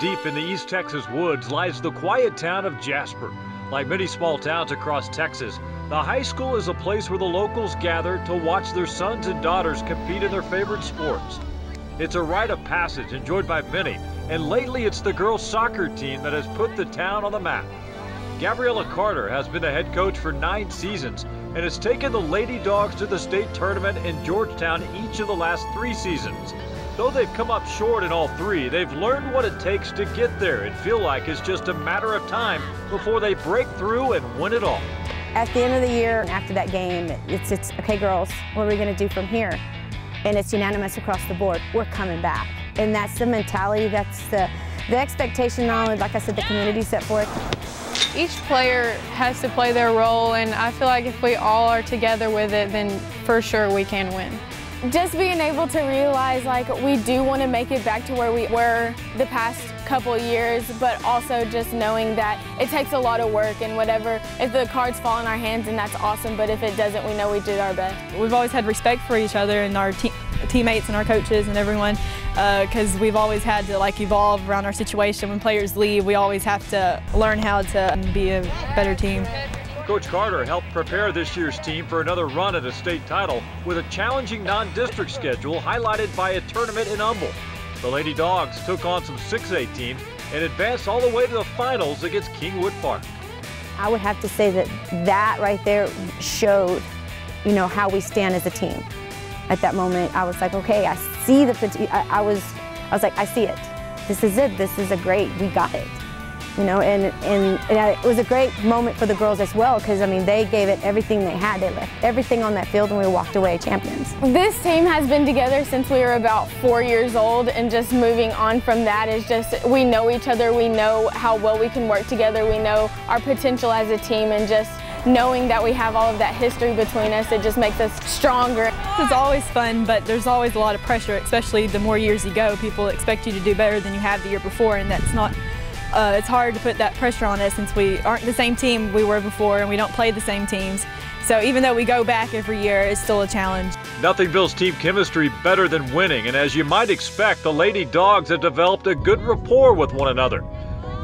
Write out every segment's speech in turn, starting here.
deep in the East Texas woods lies the quiet town of Jasper. Like many small towns across Texas, the high school is a place where the locals gather to watch their sons and daughters compete in their favorite sports. It's a rite of passage enjoyed by many, and lately it's the girls' soccer team that has put the town on the map. Gabriella Carter has been the head coach for 9 seasons and has taken the Lady Dawgs to the state tournament in Georgetown each of the last 3 seasons. Though they've come up short in all 3, they've learned what it takes to get there and feel like it's just a matter of time before they break through and win it all. At the end of the year, after that game, it's okay, girls, what are we going to do from here? And it's unanimous across the board. We're coming back. And that's the mentality, that's the expectation, not only, like I said, the community set forth. Each player has to play their role, and I feel like if we all are together with it, then for sure we can win. Just being able to realize like we do want to make it back to where we were the past couple years, but also just knowing that it takes a lot of work, and whatever, if the cards fall in our hands, and that's awesome, but if it doesn't, we know we did our best. We've always had respect for each other and our teammates and our coaches and everyone, because we've always had to evolve around our situation. When players leave, we always have to learn how to be a better team. Coach Carter helped prepare this year's team for another run at a state title with a challenging non-district schedule highlighted by a tournament in Humble. The Lady Dawgs took on some 6A teams and advanced all the way to the finals against Kingwood Park. I would have to say that right there showed, how we stand as a team. At that moment, I was like, okay, I see the potential. I was like, I see it. This is it. This is we got it. And it was a great moment for the girls as well, because they gave it everything they had. They left everything on that field, and we walked away champions. This team has been together since we were about 4 years old, and just moving on from that is just, we know each other, we know how well we can work together, we know our potential as a team, and just knowing that we have all of that history between us, it just makes us stronger. It's always fun, but there's always a lot of pressure, especially the more years you go. People expect you to do better than you have the year before, and that's not it's hard to put that pressure on us since we aren't the same team we were before, and we don't play the same teams. So even though we go back every year, it's still a challenge. Nothing builds team chemistry better than winning, and as you might expect, the Lady Dawgs have developed a good rapport with one another.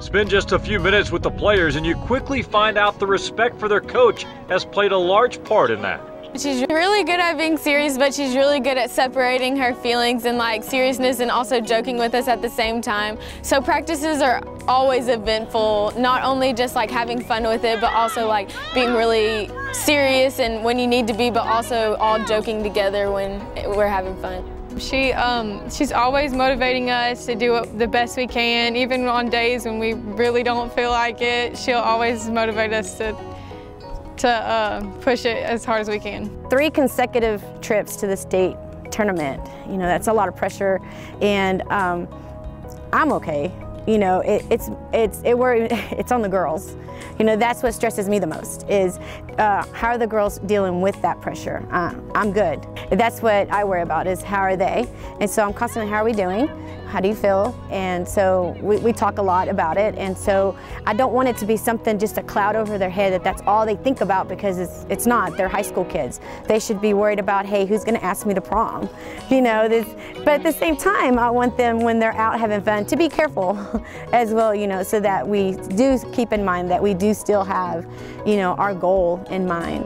Spend just a few minutes with the players and you quickly find out the respect for their coach has played a large part in that. She's really good at being serious, but she's really good at separating her feelings and seriousness, and also joking with us at the same time. So practices are always eventful, not only just having fun with it, but also being really serious and when you need to be, but also all joking together when we're having fun. She's always motivating us to do the best we can, even on days when we really don't feel like it. She'll always motivate us to push it as hard as we can. 3 consecutive trips to the state tournament, that's a lot of pressure, and I'm okay. It's on the girls. That's what stresses me the most, is how are the girls dealing with that pressure? I'm good. That's what I worry about, is how are they? And so I'm constantly, how are we doing? How do you feel? And so we talk a lot about it, and so I don't want it to be something, just a cloud over their head, that's all they think about, because it's not. They're high school kids. They should be worried about, hey, who's going to ask me to prom? But at the same time, I want them, when they're out having fun, to be careful as well, so that we do keep in mind that we do still have, our goal in mind.